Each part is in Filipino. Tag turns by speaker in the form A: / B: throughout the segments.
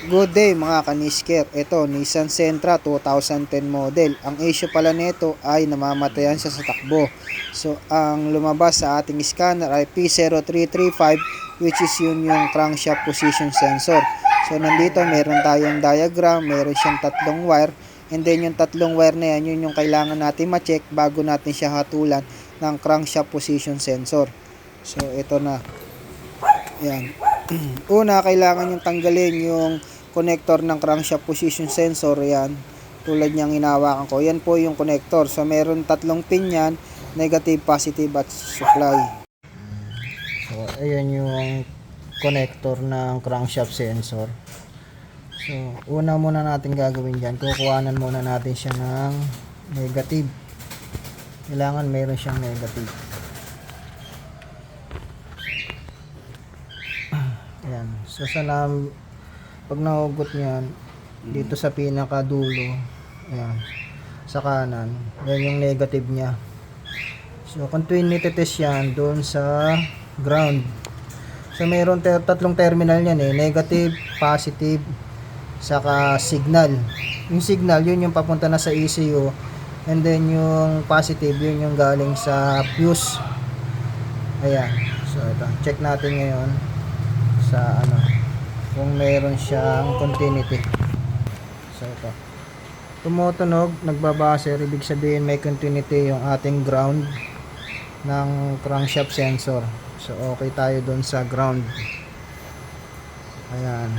A: Good day mga kanisker. Ito, Nissan Sentra 2010 model. Ang issue pala nito ay namamatayan siya sa takbo. So, ang lumabas sa ating scanner ay P0335, which is yun yung crankshaft position sensor. So, nandito meron tayong diagram, meron siyang tatlong wire. And then yung tatlong wire na yan, yun yung kailangan natin ma-check bago natin siya hatulan ng crankshaft position sensor. So, ito na. Yan. Una, kailangan yung tanggalin yung connector ng crankshaft position sensor. Yan, tulad niyang hinawakan ko. Yan po yung connector. So, meron tatlong pin yan, negative, positive, at supply. So, ayan yung connector ng crankshaft sensor. So, una muna natin gagawin dyan, kukuhanan muna natin siya ng negative. Kailangan meron siyang negative. Ayan. So, pag nahugot nyan, dito sa pinakadulo, ayan, sa kanan, yan yung negative nya. So, continuity test yan doon sa ground. So, mayroon tatlong terminal yan negative, positive, saka signal. Yung signal, yun yung papunta na sa ECU. And then, yung positive, yun yung galing sa fuse. Ayan. So, ito. Check natin ngayon sa kung meron siyang continuity. So ito, tumutunog, nagbabaser, ibig sabihin may continuity yung ating ground ng crankshaft sensor. So okay tayo dun sa ground. Ayan.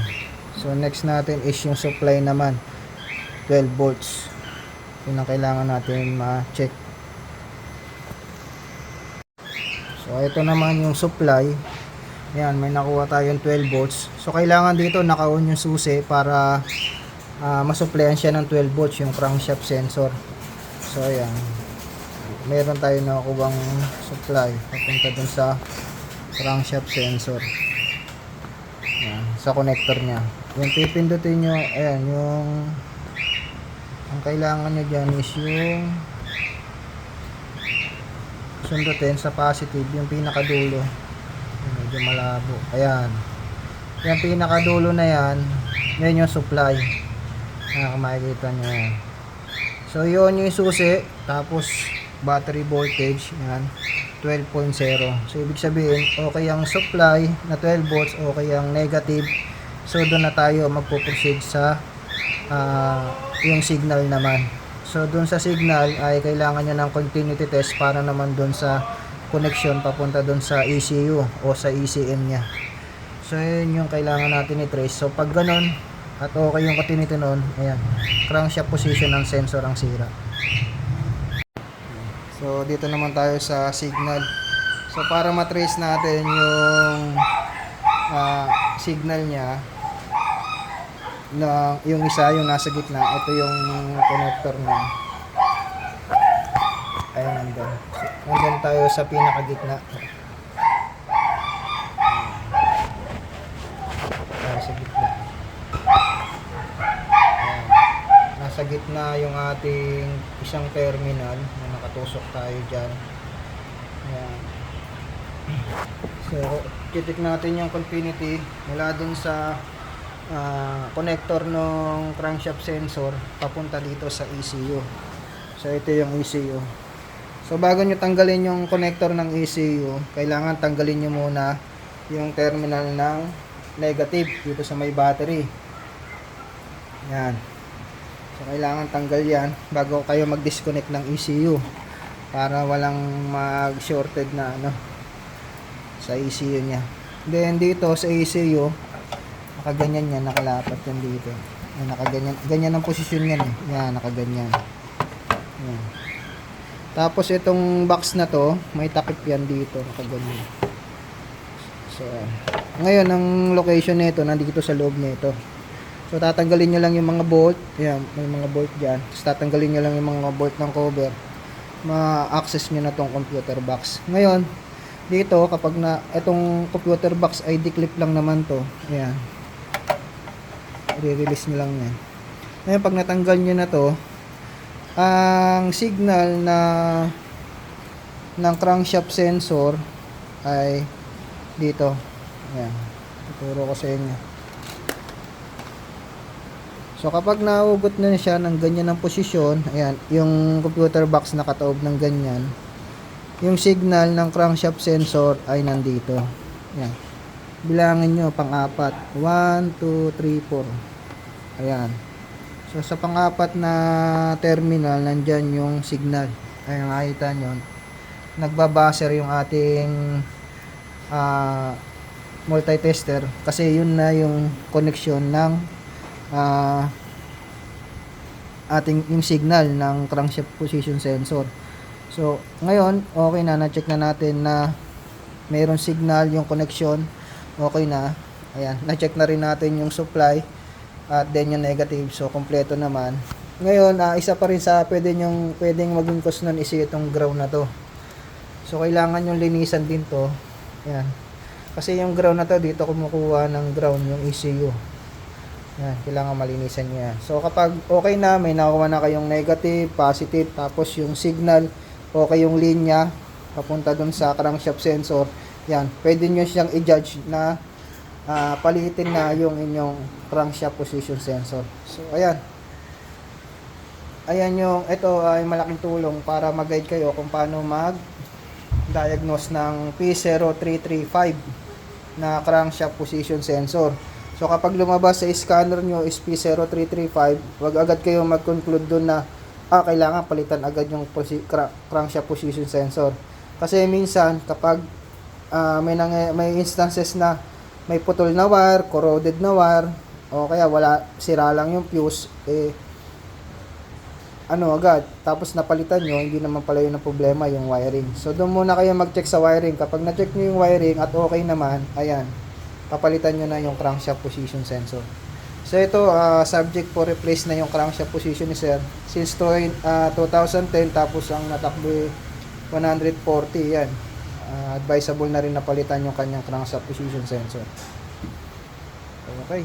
A: So next natin is yung supply naman, 12 volts. Yun ang kailangan natin ma-check. So ito naman yung supply. Ayan, may nakuha tayong 12 volts. So, kailangan dito naka-on yung susi para masuplayan siya ng 12 volts yung crankshaft sensor. So, ayan. Meron tayong nakukuhang supply papunta dun sa crankshaft sensor. Ayan, sa connector niya. Yung pipindutin nyo, ayan, yung ang kailangan nyo dyan is yung sundutin sa positive, yung pinakadulo. Medyo malabo. Ayan. Yung pinakadulo na yan, yan yung supply. Kung makikita nyo yan. So, yun yung susi. Tapos, battery voltage. Yan. 12.0. So, ibig sabihin, okay ang supply na 12 volts. Okay ang negative. So, doon na tayo magpo-proceed sa yung signal naman. So, doon sa signal ay kailangan nyo ng continuity test para naman doon sa connection papunta doon sa ECU o sa ECM nya. So yun yung kailangan natin i-trace. So pag ganun at okay yung continuity nun, ayan, crankshaft position ng sensor ang sira. So dito naman tayo sa signal. So para matrace natin yung signal nya na yung isa yung nasa gitna, ito yung connector na ayun, nandun tayo sa pinakagitna. Nasa gitna. Ayan. Nasa gitna yung ating isang terminal na nakatusok tayo dyan. Ayan. So, titik natin yung continuity mula dun sa connector ng crankshaft sensor papunta dito sa ECU. So, ito yung ECU. So, bago nyo tanggalin yung connector ng ECU, kailangan tanggalin nyo muna yung terminal ng negative dito sa may battery. Yan. So, kailangan tanggal yan bago kayo mag-disconnect ng ECU para walang mag-shorted na sa ECU nya. Then, dito sa ECU, nakaganyan yan, nakalapat yan dito. Yan, nakaganyan. Ganyan ang posisyon yan Yan, nakaganyan. Yan. Tapos itong box na to, may takip yan dito, nakaganyan. So, ngayon ang location nito nandito sa loob nito. So, tatanggalin nyo lang yung mga bolt. Ayan, may mga bolt dyan. Tapos tatanggalin nyo lang yung mga bolt ng cover. Ma-access nyo na tong computer box. Ngayon, dito kapag itong computer box ay declip lang naman to. Ayan. I-release nyo lang yan. Ngayon, pag natanggal nyo na to, ang signal ng crankshaft sensor ay dito. Ayan. Tuturo ko sa inyo. So kapag naugot na siya ng ganyan ng posisyon, ayan, yung computer box nakataob ng ganyan, yung signal ng crankshaft sensor ay nandito. Ayan. Bilangin nyo, pang-apat. 1, 2, 3, 4. Ayan. So sa pang-apat na terminal, nandyan yung signal. Ayan, makikita nyo. Nagbabaser yung ating multitester kasi yun na yung connection ng ating yung signal ng crankshaft position sensor. So ngayon okay na, na-check na natin na mayroon signal yung connection, okay na. Ayan, na-check na rin natin yung supply at then yung negative, so kompleto naman. Ngayon isa pa rin sa pwedeng maging cause nun is itong ground na to. So kailangan yung linisan din to. Ayan, kasi yung ground na to, dito kumukuha ng ground yung ECU. Yan, kailangan malinisan niya. So kapag okay na, may nakuha na kayong negative, positive, tapos yung signal, okay yung linya papunta dun sa crankshaft sensor. Yan, pwede nyo siyang i-judge na palitin na yung inyong crankshaft position sensor. So ayan. Ayan yung, ito ay malaking tulong para mag-guide kayo kung paano mag-diagnose ng P0335 na crankshaft position sensor. So kapag lumabas sa scanner nyo is P0335, wag agad kayo mag-conclude doon na kailangan palitan agad yung crankshaft position sensor. Kasi minsan kapag may instances na may putol na wire, corroded na wire, o kaya sira lang yung fuse, agad, tapos napalitan nyo, hindi naman pala yun ang problema, yung wiring. So doon muna kayo mag-check sa wiring. Kapag na-check nyo yung wiring at okay naman, ayan, papalitan nyo na yung crankshaft position sensor. So ito, subject for replace na yung crankshaft position ni sir. Since 2010, tapos ang natakbo 140, yan. Advisable na rin na palitan yung kanyang crankshaft position sensor. Okay.